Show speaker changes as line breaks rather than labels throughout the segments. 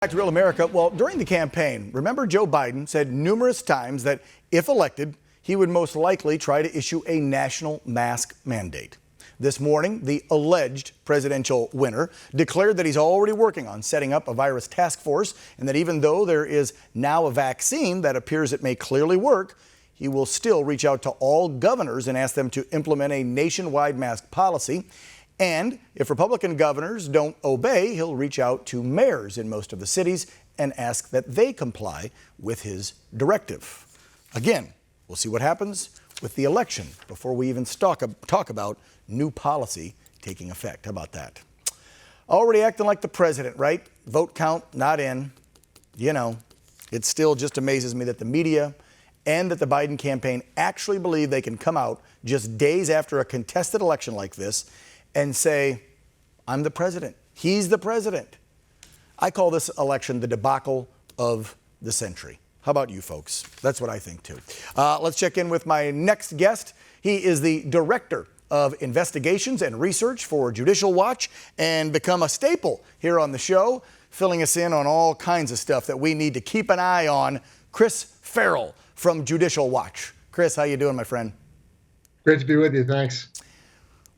Back to Real America. Well, during the campaign, remember Joe Biden said numerous times that if elected, he would most likely try to issue a national mask mandate. This morning, the alleged presidential winner declared that he's already working on setting up a virus task force and that even though there is now a vaccine that appears it may clearly work, he will still reach out to all governors and ask them to implement a nationwide mask policy. And if Republican governors don't obey, he'll reach out to mayors in most of the cities and ask that they comply with his directive. Again, we'll see what happens with the election before we even talk about new policy taking effect. How about that? Already acting like the president, right? Vote count not in. You know, it still just amazes me that the media and that the Biden campaign actually believe they can come out just days after a contested election like this and say, I'm the president. He's the president. I call this election the debacle of the century. How about you folks? That's what I think too. Let's check in with my next guest. He is the director of investigations and research for Judicial Watch and become a staple here on the show, filling us in on all kinds of stuff that we need to keep an eye on. Chris Farrell from Judicial Watch. Chris, how you doing, my friend?
Great to be with you. Thanks.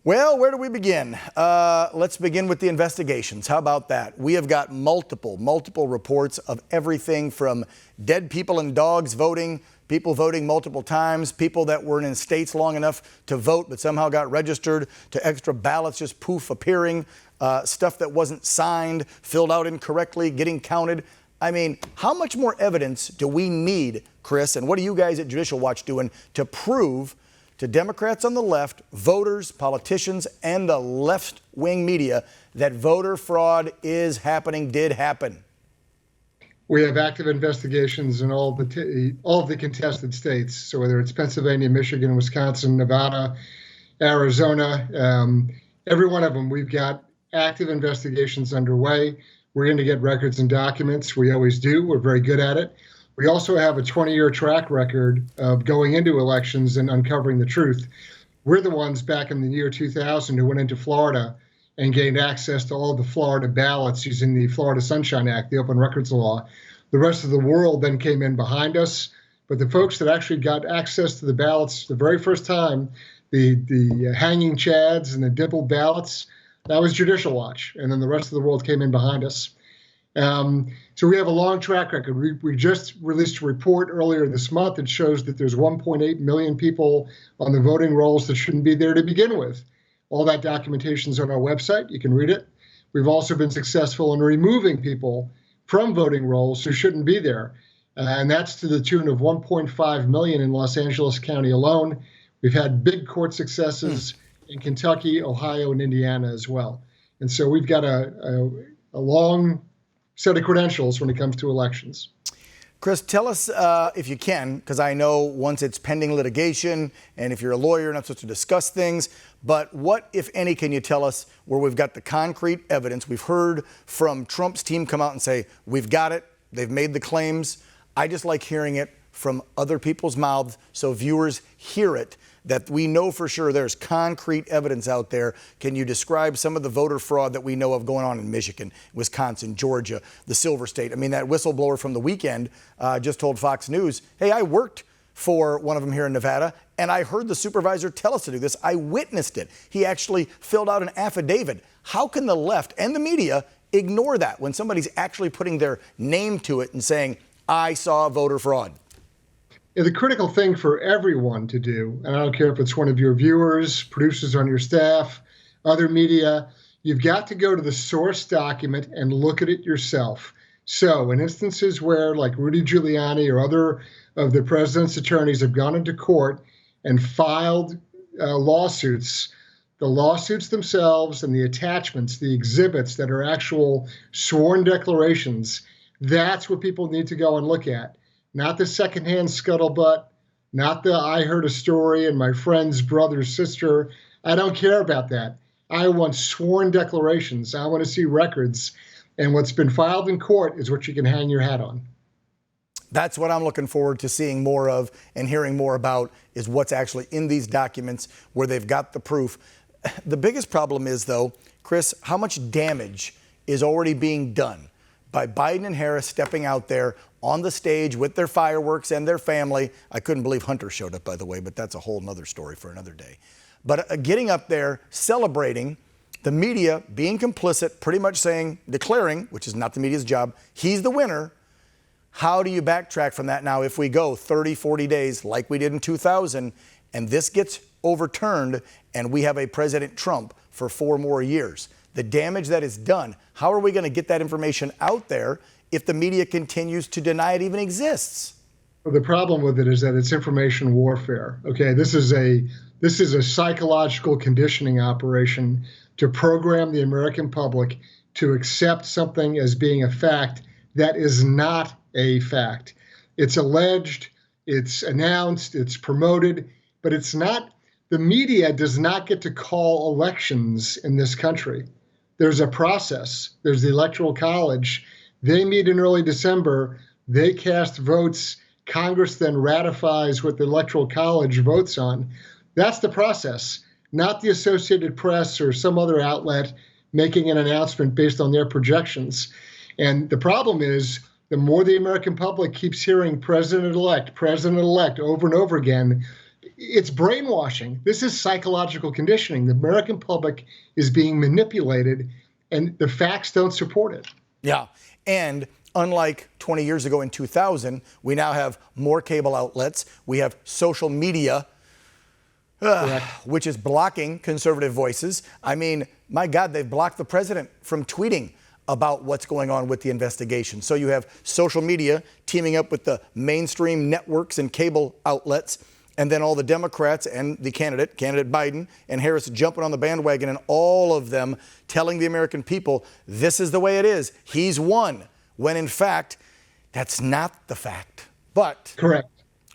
Well, where do we begin? Let's begin with the investigations. How about that? We have got multiple reports of everything from dead people and dogs voting, people voting multiple times, people that weren't in states long enough to vote but somehow got registered, to extra ballots just poof appearing, stuff that wasn't signed, filled out incorrectly, getting counted. I mean, how much more evidence do we need, Chris, and what are you guys at Judicial Watch doing to prove to Democrats on the left, voters, politicians, and the left-wing media that voter fraud is happening, did happen?
We have active investigations in all of the contested states. So whether it's Pennsylvania, Michigan, Wisconsin, Nevada, Arizona, every one of them, we've got active investigations underway. We're going to get records and documents. We always do. We're very good at it. We also have a 20-year track record of going into elections and uncovering the truth. We're the ones back in the year 2000 who went into Florida and gained access to all the Florida ballots using the Florida Sunshine Act, the open records law. The rest of the world then came in behind us. But the folks that actually got access to the ballots the very first time, the hanging chads and the dimpled ballots, that was Judicial Watch. And then the rest of the world came in behind us. So we have a long track record. We just released a report earlier this month that shows that there's 1.8 million people on the voting rolls that shouldn't be there to begin with. All that documentation is on our website. You can read it. We've also been successful in removing people from voting rolls who shouldn't be there. And that's to the tune of 1.5 million in Los Angeles County alone. We've had big court successes in Kentucky, Ohio, and Indiana as well. And so we've got a long set of credentials when it comes to elections.
Chris, tell us, if you can, because I know once it's pending litigation, and if you're a lawyer, you're not supposed to discuss things, but what, if any, can you tell us where we've got the concrete evidence? We've heard from Trump's team come out and say, we've got it, they've made the claims. I just like hearing it from other people's mouths so viewers hear it, that we know for sure there's concrete evidence out there. Can you describe some of the voter fraud that we know of going on in Michigan, Wisconsin, Georgia, the Silver State? I mean, that whistleblower from the weekend just told Fox News, hey, I worked for one of them here in Nevada, and I heard the supervisor tell us to do this. I witnessed it. He actually filled out an affidavit. How can the left and the media ignore that when somebody's actually putting their name to it and saying, I saw voter fraud?
The critical thing for everyone to do, and I don't care if it's one of your viewers, producers on your staff, other media, you've got to go to the source document and look at it yourself. So in instances where, like Rudy Giuliani or other of the president's attorneys have gone into court and filed lawsuits, the lawsuits themselves and the attachments, the exhibits that are actual sworn declarations, that's what people need to go and look at. Not the secondhand scuttlebutt, not the I heard a story and my friend's brother, sister. I don't care about that. I want sworn declarations. I want to see records. And what's been filed in court is what you can hang your hat on.
That's what I'm looking forward to seeing more of and hearing more about, is what's actually in these documents where they've got the proof. The biggest problem is, though, Chris, how much damage is already being done by Biden and Harris stepping out there on the stage with their fireworks and their family. I couldn't believe Hunter showed up, by the way, but that's a whole nother story for another day. But getting up there, celebrating, the media being complicit, pretty much saying, declaring, which is not the media's job, he's the winner. How do you backtrack from that now if we go 30, 40 days like we did in 2000 and this gets overturned and we have a President Trump for 4 more years? The damage that is done, how are we going to get that information out there if the media continues to deny it even exists?
Well, the problem with it is that it's information warfare. Okay, this is a psychological conditioning operation to program the American public to accept something as being a fact that is not a fact. It's alleged, it's announced, it's promoted, but it's not. The media does not get to call elections in this country. There's a process. There's the Electoral College. They meet in early December. They cast votes. Congress then ratifies what the Electoral College votes on. That's the process, not the Associated Press or some other outlet making an announcement based on their projections. And the problem is, the more the American public keeps hearing president-elect over and over again, it's brainwashing. This is psychological conditioning. The American public is being manipulated, and the facts don't support it.
Yeah, and unlike 20 years ago in 2000, we now have more cable outlets. We have social media, which is blocking conservative voices. I mean, my God, they've blocked the president from tweeting about what's going on with the investigation. So you have social media teaming up with the mainstream networks and cable outlets, and then all the Democrats and the candidate Biden and Harris jumping on the bandwagon, and all of them telling the American people, this is the way it is. He's won, when in fact, that's not the fact. But
Correct.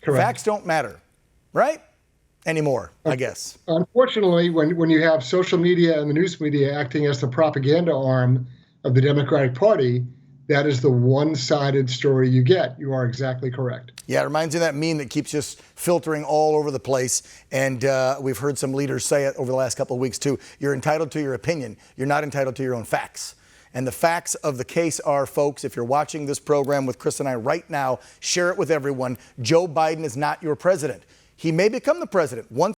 Facts don't matter, right? Anymore, I guess.
Unfortunately, when you have social media and the news media acting as the propaganda arm of the Democratic Party, that is the one-sided story you get. You are exactly correct.
Yeah, it reminds me of that meme that keeps just filtering all over the place. And we've heard some leaders say it over the last couple of weeks, too. You're entitled to your opinion. You're not entitled to your own facts. And the facts of the case are, folks, if you're watching this program with Chris and I right now, share it with everyone. Joe Biden is not your president. He may become the president. One